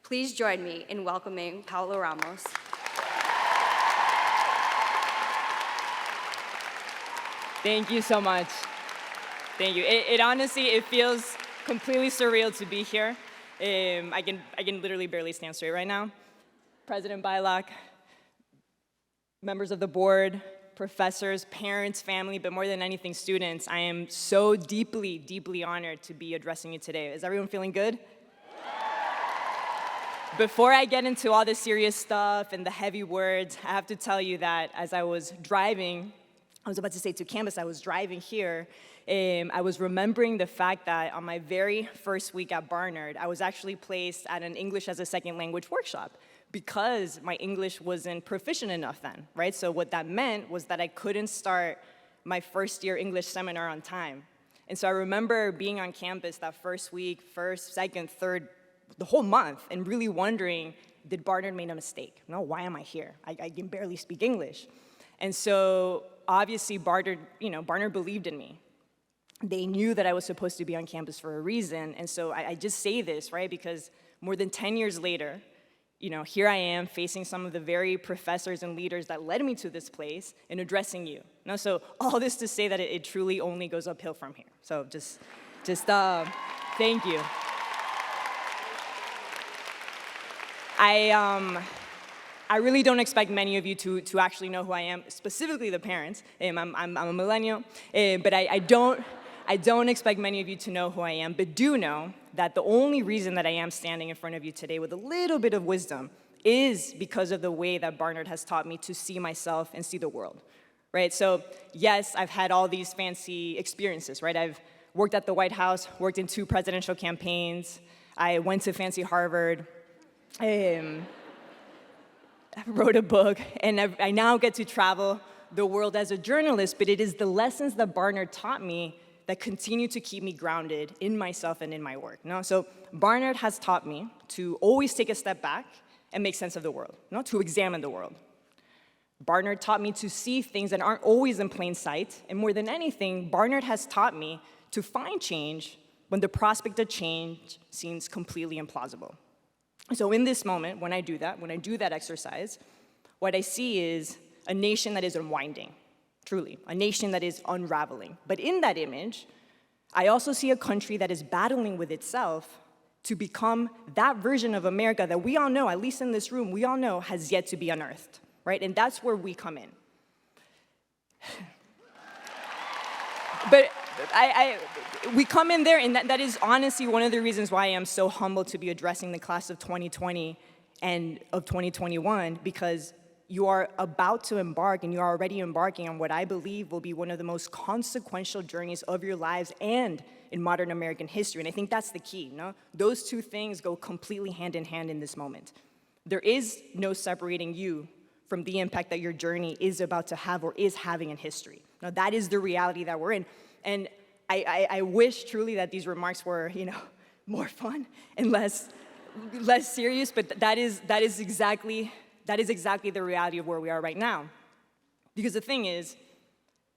Please join me in welcoming Paulo Ramos. Thank you so much. Thank you. It honestly, it feels completely surreal to be here. I can literally barely stand straight right now. President Bilock, members of the board, professors, parents, family, but more than anything, students, I am so deeply, deeply honored to be addressing you today. Is everyone feeling good? Before I get into all the serious stuff and the heavy words, I have to tell you that as I was driving, I was about to say to campus, I was driving here, I was remembering the fact that on my very first week at Barnard, I was actually placed at an English as a second language workshop because my English wasn't proficient enough then, right? So what that meant was that I couldn't start my first year English seminar on time. And so I remember being on campus that first week, first, second, third, the whole month, and really wondering, did Barnard make a mistake? No, why am I here? I can barely speak English. And so obviously Barnard believed in me. They knew that I was supposed to be on campus for a reason, and so I just say this, right, because more than 10 years later, here I am facing some of the very professors and leaders that led me to this place and addressing you. So all this to say that it truly only goes uphill from here. So just thank you. I really don't expect many of you to actually know who I am, specifically the parents. I'm a millennial, but I don't expect many of you to know who I am, but do know that the only reason that I am standing in front of you today with a little bit of wisdom is because of the way that Barnard has taught me to see myself and see the world, right? So yes, I've had all these fancy experiences, right? I've worked at the White House, worked in 2 presidential campaigns, I went to fancy Harvard, I wrote a book, and I now get to travel the world as a journalist, but it is the lessons that Barnard taught me that continue to keep me grounded in myself and in my work. So Barnard has taught me to always take a step back and make sense of the world, to examine the world. Barnard taught me to see things that aren't always in plain sight, and more than anything, Barnard has taught me to find change when the prospect of change seems completely implausible. So in this moment, when I do that exercise, what I see is a nation that is unwinding, truly, a nation that is unraveling. But in that image, I also see a country that is battling with itself to become that version of America that we all know, at least in this room, we all know has yet to be unearthed, right? And that's where we come in. But we come in there, and that is honestly one of the reasons why I am so humbled to be addressing the class of 2020 and of 2021, because you are about to embark, and you are already embarking on what I believe will be one of the most consequential journeys of your lives and in modern American history. And I think that's the key, Those two things go completely hand in hand in this moment. There is no separating you from the impact that your journey is about to have or is having in history. Now, that is the reality that we're in. And I wish truly that these remarks were, more fun and less serious, but that is exactly the reality of where we are right now. Because the thing is,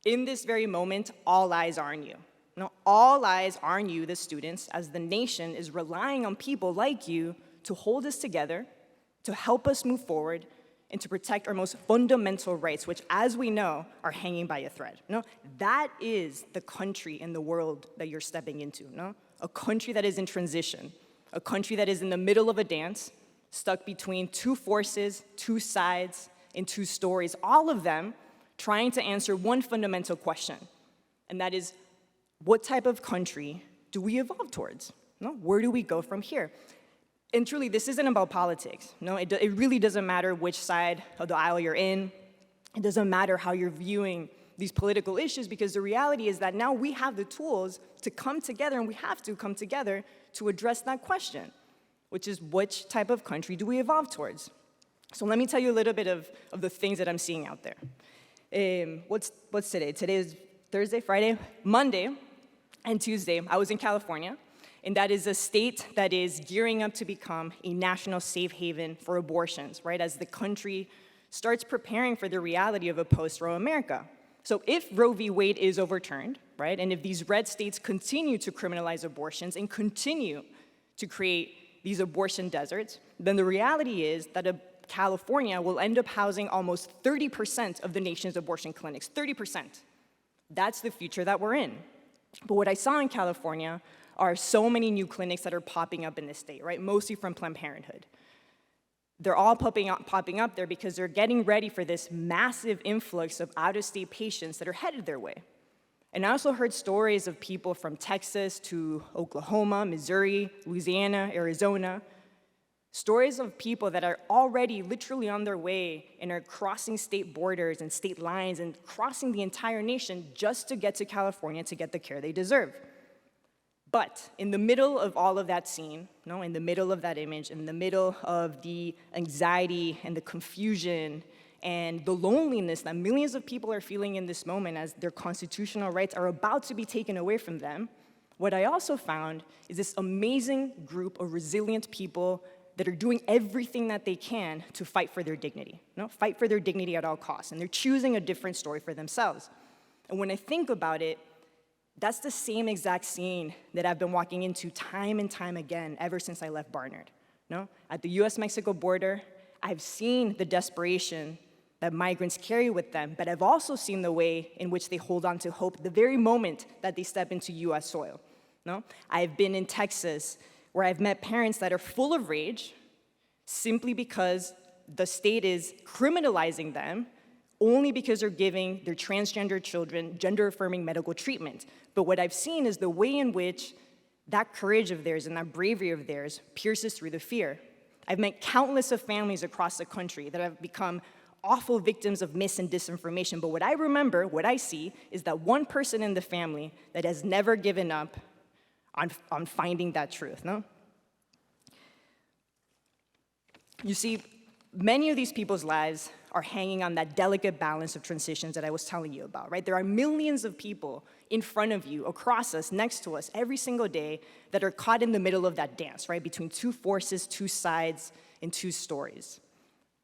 in this very moment, all eyes are on you. All eyes are on you, the students, as the nation is relying on people like you to hold us together, to help us move forward, and to protect our most fundamental rights, which, as we know, are hanging by a thread. That is the country and the world that you're stepping into. A country that is in transition, a country that is in the middle of a dance, stuck between 2 forces, 2 sides, and 2 stories, all of them trying to answer one fundamental question, and that is, what type of country do we evolve towards? Where do we go from here? And truly, this isn't about politics. It really doesn't matter which side of the aisle you're in. It doesn't matter how you're viewing these political issues, because the reality is that now we have the tools to come together, and we have to come together to address that question, which is, which type of country do we evolve towards? So let me tell you a little bit of the things that I'm seeing out there. What's today? Today is Thursday, Friday, Monday, and Tuesday. I was in California, and that is a state that is gearing up to become a national safe haven for abortions, right, as the country starts preparing for the reality of a post-Roe America. So if Roe v. Wade is overturned, right, and if these red states continue to criminalize abortions and continue to create these abortion deserts, then the reality is that California will end up housing almost 30% of the nation's abortion clinics, 30%. That's the future that we're in. But what I saw in California are so many new clinics that are popping up in this state, right? Mostly from Planned Parenthood. They're all popping up there because they're getting ready for this massive influx of out-of-state patients that are headed their way. And I also heard stories of people from Texas to Oklahoma, Missouri, Louisiana, Arizona, stories of people that are already literally on their way and are crossing state borders and state lines and crossing the entire nation just to get to California to get the care they deserve. But in the middle of all of that scene, in the middle of that image, in the middle of the anxiety and the confusion and the loneliness that millions of people are feeling in this moment as their constitutional rights are about to be taken away from them, what I also found is this amazing group of resilient people that are doing everything that they can to fight for their dignity, fight for their dignity at all costs, and they're choosing a different story for themselves. And when I think about it, that's the same exact scene that I've been walking into time and time again ever since I left Barnard. At the US-Mexico border, I've seen the desperation that migrants carry with them, but I've also seen the way in which they hold on to hope the very moment that they step into US soil. I've been in Texas, where I've met parents that are full of rage simply because the state is criminalizing them only because they're giving their transgender children gender-affirming medical treatment. But what I've seen is the way in which that courage of theirs and that bravery of theirs pierces through the fear. I've met countless of families across the country that have become awful victims of mis and disinformation, but what I remember, what I see, is that one person in the family that has never given up on finding that truth, You see, many of these people's lives are hanging on that delicate balance of transitions that I was telling you about, right? There are millions of people in front of you, across us, next to us, every single day that are caught in the middle of that dance, right? Between two forces, two sides, and two stories.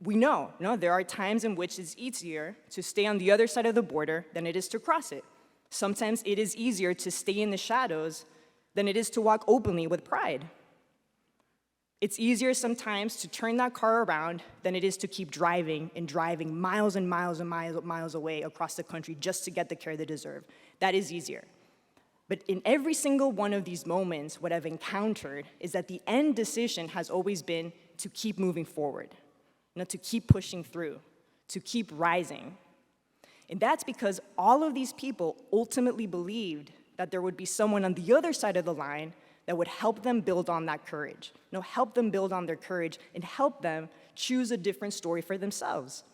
We know, there are times in which it's easier to stay on the other side of the border than it is to cross it. Sometimes it is easier to stay in the shadows than it is to walk openly with pride. It's easier sometimes to turn that car around than it is to keep driving and driving miles and miles and miles away across the country just to get the care they deserve. That is easier. But in every single one of these moments, what I've encountered is that the end decision has always been to keep moving forward, to keep pushing through, to keep rising. And that's because all of these people ultimately believed that there would be someone on the other side of the line that would help them build on that courage, help them build on their courage and help them choose a different story for themselves.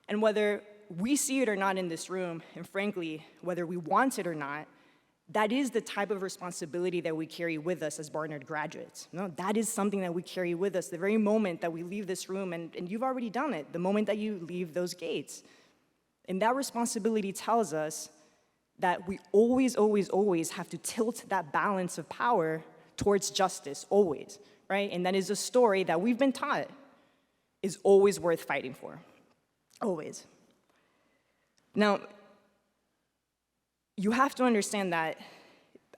And whether we see it or not in this room, and frankly, whether we want it or not, that is the type of responsibility that we carry with us as Barnard graduates. That is something that we carry with us the very moment that we leave this room, and you've already done it, the moment that you leave those gates. And that responsibility tells us that we always, always, always have to tilt that balance of power towards justice, always, right? And that is a story that we've been taught is always worth fighting for, always. Now, you have to understand that,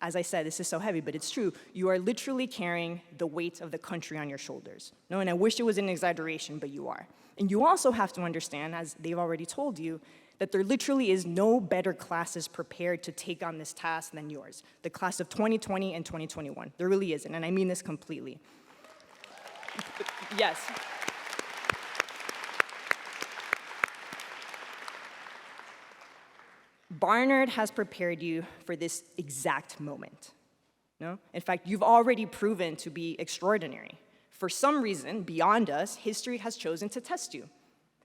as I said, this is so heavy, but it's true. You are literally carrying the weight of the country on your shoulders. And I wish it was an exaggeration, but you are. And you also have to understand, as they've already told you, that there literally is no better classes prepared to take on this task than yours, the class of 2020 and 2021. There really isn't, and I mean this completely. Yes. Barnard has prepared you for this exact moment. In fact, you've already proven to be extraordinary. For some reason, beyond us, history has chosen to test you.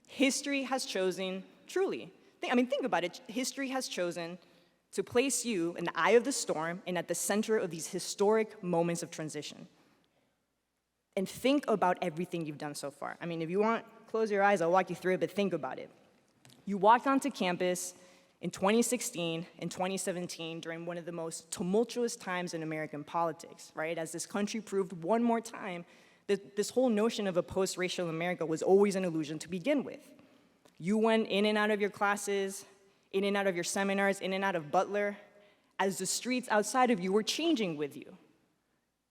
History has chosen, truly, think about it. History has chosen to place you in the eye of the storm and at the center of these historic moments of transition. And think about everything you've done so far. If you want, close your eyes, I'll walk you through it, but think about it. You walked onto campus in 2016 and 2017 during one of the most tumultuous times in American politics, right? As this country proved one more time that this whole notion of a post-racial America was always an illusion to begin with. You went in and out of your classes, in and out of your seminars, in and out of Butler, as the streets outside of you were changing with you.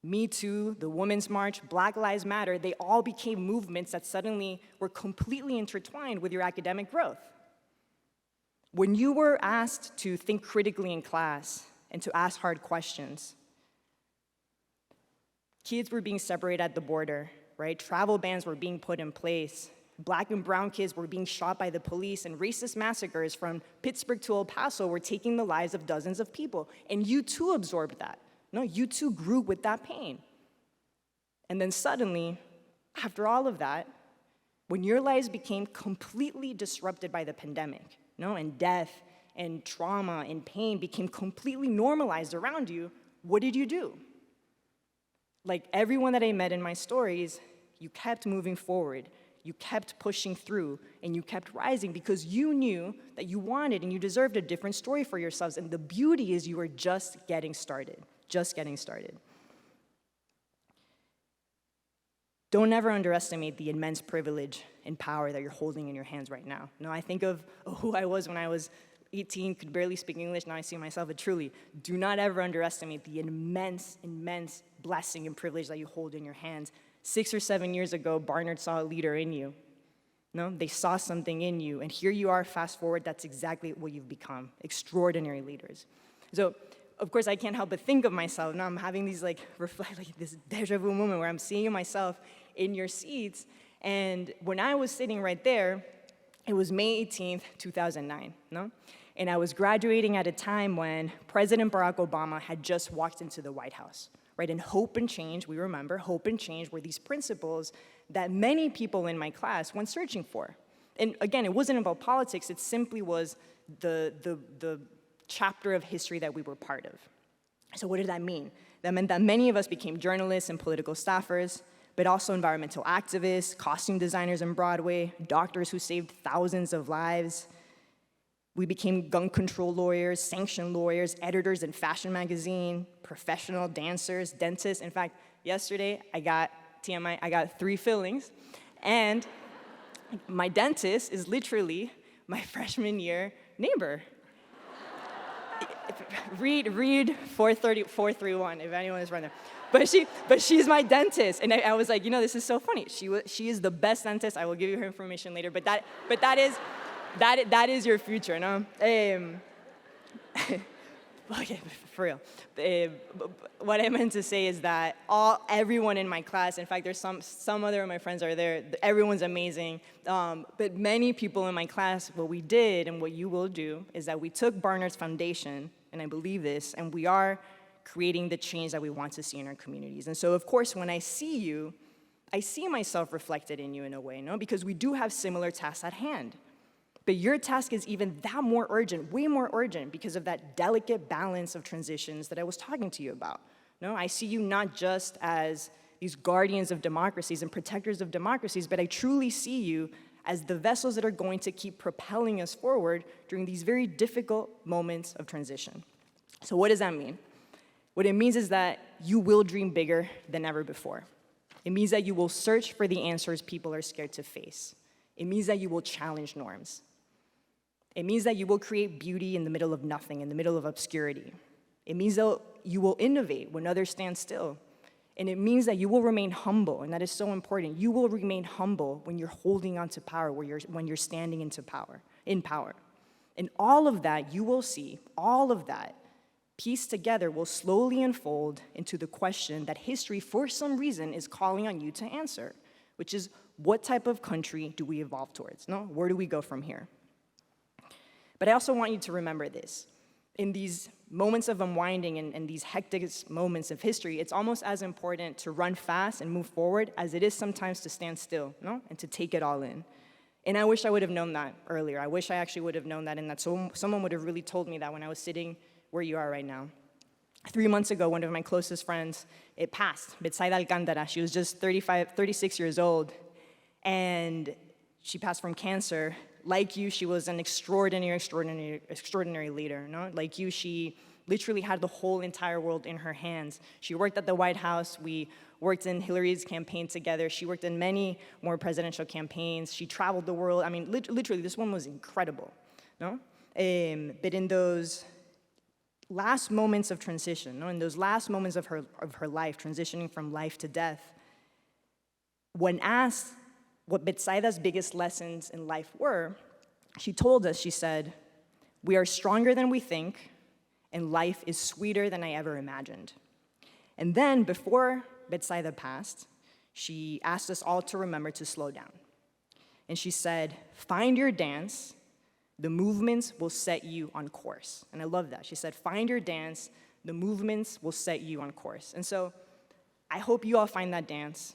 Me Too, the Women's March, Black Lives Matter, they all became movements that suddenly were completely intertwined with your academic growth. When you were asked to think critically in class and to ask hard questions, kids were being separated at the border, right? Travel bans were being put in place. Black and brown kids were being shot by the police, and racist massacres from Pittsburgh to El Paso were taking the lives of dozens of people. And you too absorbed that. No, you too grew with that pain. And then suddenly, after all of that, when your lives became completely disrupted by the pandemic, and death and trauma and pain became completely normalized around you, what did you do? Like everyone that I met in my stories, you kept moving forward, you kept pushing through, and you kept rising because you knew that you wanted and you deserved a different story for yourselves. And the beauty is you were just getting started. Don't ever underestimate the immense privilege and power that you're holding in your hands right now. No, I think of who I was when I was 18, could barely speak English, now I see myself as truly. Do not ever underestimate the immense blessing and privilege that you hold in your hands. 6 or 7 years ago, Barnard saw a leader in you. No, they saw something in you, and here you are, fast forward, that's exactly what you've become, extraordinary leaders. So, of course, I can't help but think of myself. Now I'm having these this deja vu moment where I'm seeing myself in your seats. And when I was sitting right there, it was May 18th, 2009, no? And I was graduating at a time when President Barack Obama had just walked into the White House, right? And hope and change, we remember, hope and change were these principles that many people in my class went searching for. And again, it wasn't about politics, it simply was the chapter of history that we were part of. So what did that mean? That meant that many of us became journalists and political staffers, but also environmental activists, costume designers on Broadway, doctors who saved thousands of lives. We became gun control lawyers, sanction lawyers, editors in fashion magazine, professional dancers, dentists. In fact, yesterday I got 3 fillings, and my dentist is literally my freshman year neighbor. Read 431 if anyone is right there. But she's my dentist, and I was like, this is so funny. She is the best dentist. I will give you her information later. But that is your future, no? Okay, for real. What I meant to say is that everyone in my class, in fact, there's some other of my friends are there, everyone's amazing, but many people in my class, what we did and what you will do is that we took Barnard's foundation, and I believe this, and we are creating the change that we want to see in our communities. And so, of course, when I see you, I see myself reflected in you in a way, no? Because we do have similar tasks at hand. But your task is even that more urgent, way more urgent, because of that delicate balance of transitions that I was talking to you about. No, I see you not just as these guardians of democracies and protectors of democracies, but I truly see you as the vessels that are going to keep propelling us forward during these very difficult moments of transition. So what does that mean? What it means is that you will dream bigger than ever before. It means that you will search for the answers people are scared to face. It means that you will challenge norms. It means that you will create beauty in the middle of nothing, in the middle of obscurity. It means that you will innovate when others stand still. And it means that you will remain humble, and that is so important. You will remain humble when you're holding on to power, when you're standing in power. And all of that, you will see, all of that, pieced together, will slowly unfold into the question that history, for some reason, is calling on you to answer, which is, what type of country do we evolve towards? No? Where do we go from here? But I also want you to remember this. In these moments of unwinding and these hectic moments of history, it's almost as important to run fast and move forward as it is sometimes to stand still, no? And to take it all in. And I wish I would have known that earlier. I wish I actually would have known that, and that someone would have really told me that when I was sitting where you are right now. 3 months ago, one of my closest friends, it passed, Betsaida Alcántara. She was just 36 years old, and she passed from cancer. Like you, she was an extraordinary leader, no? Like you, she literally had the whole entire world in her hands. She worked at the White House. We worked in Hillary's campaign together. She worked in many more presidential campaigns. She traveled the world. I mean, literally, this woman was incredible, no? But in those last moments of transition, in those last moments of her life, transitioning from life to death, when asked what Betsaida's biggest lessons in life were, she told us, she said, "We are stronger than we think, and life is sweeter than I ever imagined." And then, before Betsaida passed, she asked us all to remember to slow down. And she said, "Find your dance, the movements will set you on course." And I love that. She said, "Find your dance, the movements will set you on course." And so I hope you all find that dance,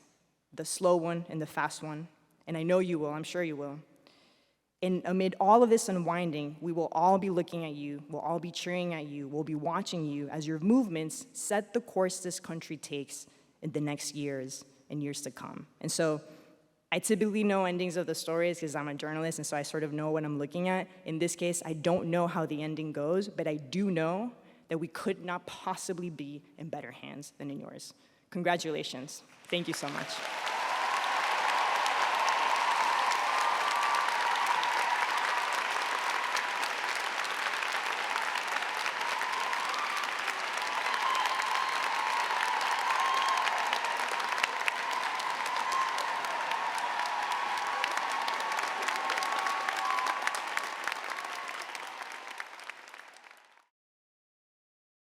the slow one and the fast one. And I know you will, I'm sure you will. And amid all of this unwinding, we will all be looking at you, we'll all be cheering at you, we'll be watching you as your movements set the course this country takes in the next years and years to come. And so I typically know endings of the stories because I'm a journalist, and so I sort of know what I'm looking at. In this case, I don't know how the ending goes, but I do know that we could not possibly be in better hands than in yours. Congratulations. Thank you so much.